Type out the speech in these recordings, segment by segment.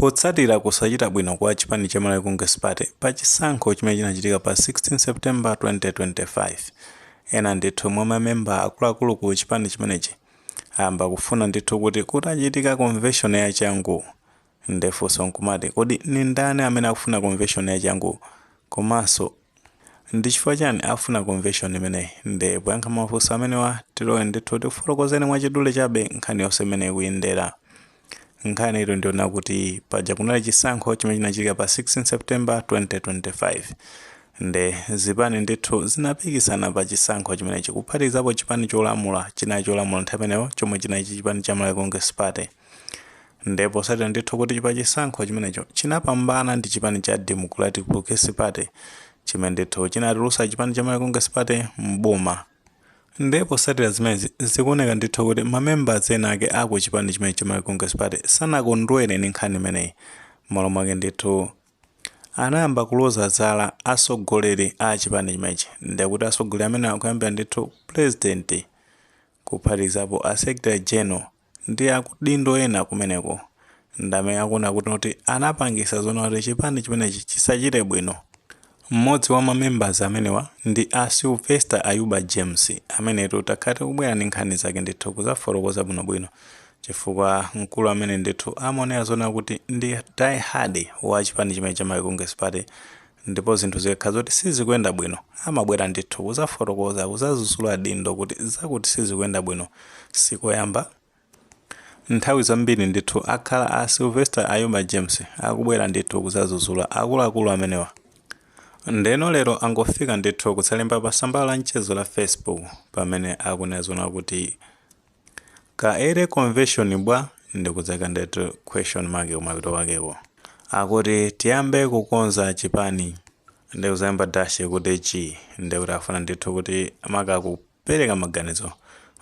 Potsatira kusachita bwino kwa chipani cha Malawi Congress Party pa chisankho chimene chinachitika pa 16 September 2025. Ena ndithu mwa mamemba akuluakulu ku chipani chimenechi amba kufuna ndithu kuti kutachitika convention ya changu. Ndefunso nkumati kodi ni ndani amene akufuna convention ya changu, komanso ndi chifukwa chani afuna convention imeneyi. Nde poyankha mafunso amenewa tilowe ndithu tifotokozeni mwachidule chabe nkhani yonse imene ikuyendera. Nkhani ilo ndiona kuti paja kunali chisankho chimene chinachitika pa 16 September 2025. Nde zipani ndithu zinapikisana pa chisankho chimenechi kuphatikizapo chipani cholamula nthawi imeneyo chomwe chinali chipani cha Malawi Congress Party. Ndipo posatira ndithu kuti pa chisankho chimenecho chinapambana ndi chipani cha Democratic Progressive Party chimene ndithu chinatulutsa chipani cha Malawi Congress Party mboma. Ndipo posatira zimezi zikuoneka ndithu kuti mamembers ena ake aku chipani chimene cha Malawi Congress Party sanakondwere ndi nkhani imeneyi. Malo mwake ndithu anayamba kuloza zala atsogoleri a chipani chimenechi. Ndikuti atsogoleri amene akuyambira ndithu president kuphatikizapo a secretary general ndi akudindo ena kumeneko. Ndamene akuona kuti anapangisa zona kuti chipani chimenechi chisachite bwino. Mmodzi wa mamembers amenewa ndi a Sylvester Ayuba James amene takhate kubwera ndi nkhani zake ndithu kuzafotokoza bwinobwino chifukwa mkulu amene ndithu amaonera zona kuti ndi die hard wa chipani chimene cha Malawi Congress Party. Ndipo zinthu zikakhala zoti sizikuyenda bwino amabwera ndithu kuzafotokoza kuzazusula dindo kuti zakuti sizikuyenda bwino. Sikoyamba nthawi zambiri ndithu akhala a Sylvester Ayuba James akubwera ndithu kuzazusula akuluakulu amenewa. Ndeno lero angofika ndithu kutsalemba pa tsamba la mchezo la Facebook pamene akunena zona kuti kaere convention bwa ndikudzaka ndithu question mark kumapito wakeko. Akuti tiyambe kukonza chipani ndikuzayamba dash kuti chi ndikuti afuna ndithu kuti amakakupereka maganizo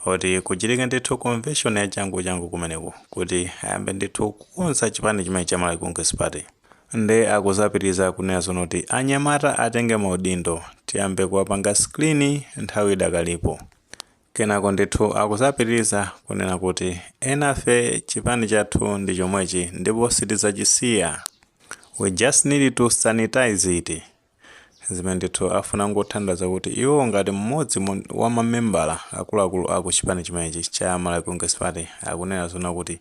kuti kuchitika ndithu convention ya changu kumeneko kuti ayambe ndithu kukonza chipani chimene cha Malawi Congress Party. Nde akuzapitiriza kunena zona kuti anyamata atenge maudindo tiyambe kuwapanga screen nthawi idakalipo. Kenako ndithu akuzapitiriza kunena kuti enafe chipani chathu ndi chomwechi ndipo sitidzachisiya. We just need to sanitize it. Zimene ndithu afuna ngothandiza kuti iwo ngati mmodzi wa mamembala akuluakulu aku chipani chimenechi cha Malawi Congress Party akunena zona kuti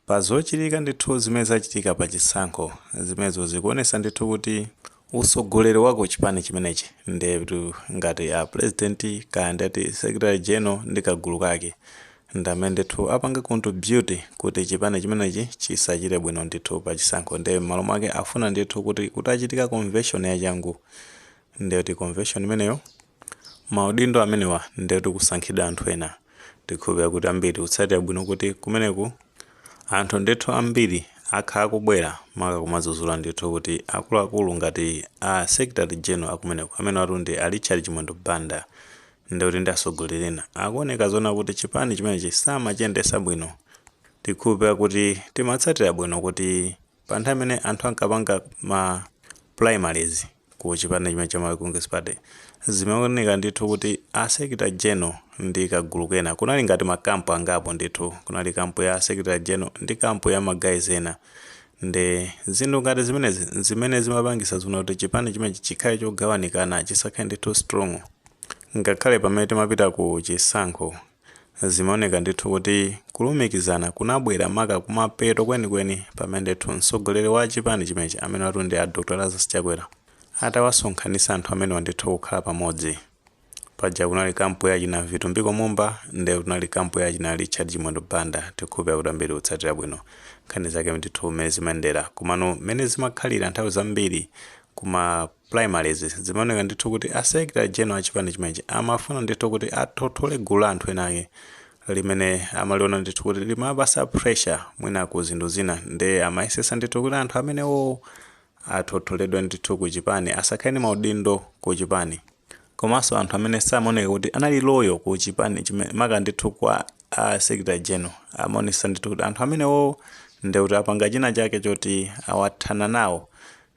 pazochitika ndithu zimene zachitika pa chisankho zimenezo zikuonesa ndithu kuti utsogoleri wako chipani chimenechi ndetu ngati a president kaya ndati secretary general ndi kagulu kake ndamene ndithu apanga contribute kuti chipani chimenechi chisachite bwino ndithu pa chisankho. Nde malo mwake afuna ndithu kuti kutachitika convention ya changu ndeti convention imeneyo maudindo amenewa ndetu kusankhidwa anthu ena. Tikhulupirira kuti ambiri utsatira bwino kuti kumeneku anthu ndithu ambiri akhala kubwera maka kumazuzula ndithu kuti akuluakulu ngati a secretary general akumeneko amene watundi a Richard Chimwendo Banda ndikuti ndi atsogoleri ena akuoneka zona kuti chipani chimenechi samachiyendesa bwino. Tikhulupirira kuti timatsatira bwino kuti pa nthawi imene anthu ankapanga ma primaries ku chipani chimene cha Malawi Congress Party zimaoneka ndithu kuti a secretary general ndi kagulu kena kunali ngati makampu angapo ndithu kunali kampu ya secretary general ndi kampu ya magayi ena. Nde zinthu ngati zimene zimapangisa zona kuti chipani chimenechi chikhale chogawanikana chisakhale ndithu strong. Ngakhale pamene timapita ku chisankho zimaoneka ndithu kuti kulumikizana kunabwera maka kumapeto kwenikweni pamene ndithu mtsogoleri wa chipani chimenechi amene watundi a Dr. Lazarus Chakwera atawasonkhanisa anthu amene wandithu kukhala pamodzi. Paja kunali kampu ya china Vitumbiko Mumba nde kunali kampu ya china Richard Chimwendo Banda. Tikhulupirira kuti ambiri utsatira bwino nkhani zake ndithu mmene zimayendera komano mmene zimakhalira nthawi zambiri kuma primaries zimaoneka ndithu kuti a secretary general a chipani chimenechi amafuna ndithu kuti athothole gulu anthu enake limene amaliona ndithu kuti limapasa pressure mwina ku zinthu zina. Nde amayesesa ndithu kuti anthu amenewo athotholedwe ndithu ku chipani asakhale maudindo ku chipani. Komanso anthu amene samaoneka kuti anali loyo ku chipani chimene maka ndithu kwa a secretary general amaonesa ndithu kuti anthu amenewo ndekuti apanga china chake choti awathana nawo.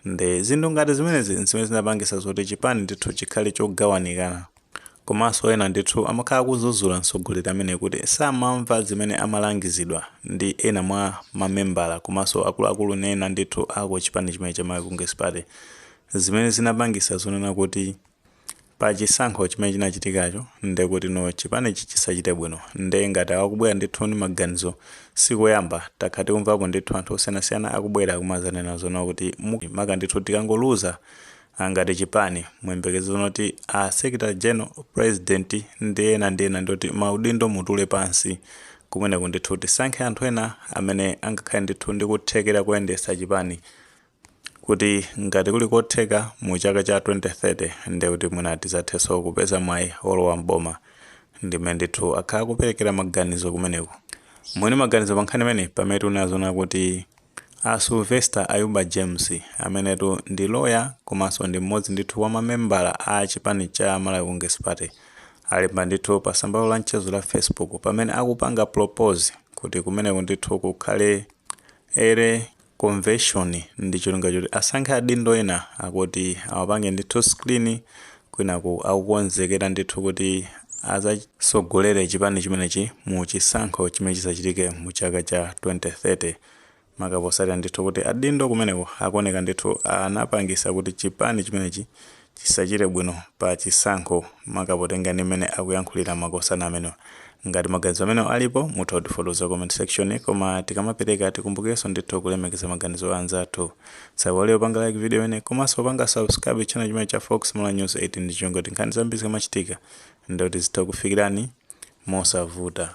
Nde zinthu ngati zimene zinapangisa zoti chipani ndithu chikhale chogawanikana komanso ena ndithu amakhala kuzuzula mtsogoleri amene kuti samamva zimene amalangizidwa ndi ena mwa mamembala komanso akuluakulu ena ndithu ako chipani chimene cha Malawi Congress Party, zimene zinapangisa zonena kuti pa chisankho chimene chinachitikacho ndekuti no chipanichi chisachite bwino. Nde ngati akubwera ndithu ndi maganizo sikoyamba takhati kumvapo ndithu anthu osiyanasiyana akubwera kumazanena zona kuti maka ndithu tikangoluza ngati chipani muyembekeze zonoti a Secretary General, President ndi ena ndoti maudindo mutule pansi kumene ndithu tisankhe anthu ena amene angakhale ndithu ndi kuthekera kuyendesa chipani kuti ngati kuli kotheka mu chaka cha 2030 ndi kuti mwina tizathenso kupeza mwayi olowa mboma. Ndimene ndithu akhala kuperekera maganizo kumeneko. Mwini maganizo pankhani imene pamene tunazona kuti a Sylvester Ayuba James amenetu ndi lawyer komanso ndi mmodzi ndithu wa mamembala a chipani cha Malawi Congress Party alemba ndithu pa tsamba la mchezo la Facebook pamene akupanga propose kuti kumeneko ndithu kukhale ere convention ndi chilunga choti asankhe adindo ena akuti awapange ndithu screen kwinaku akukonzekera ndithu kuti azasogolere chipani chimenechi mu chisankho chimene chisachitike mu chaka cha 2030. Makaposati ndithu kuti adindo kumeneko akuoneka ndithu anapangisa kuti chipani chimenechi chisachite bwino pa chisankho makapotenga ndi mmene akuyankhulira makosana amene. Ngati maganizo amene alipo mutha kutifotokoza comment section, koma tikamapereka tikumbukenso ndithu kulemekeza maganizo anzathu. Saiwale kupanga like video imene komanso kupanga subscribe channel chimene cha Fox Malawi News 18 ndi chongo tinkhani zambiri zikamachitika ndoti zitha kufikirani mosavuta.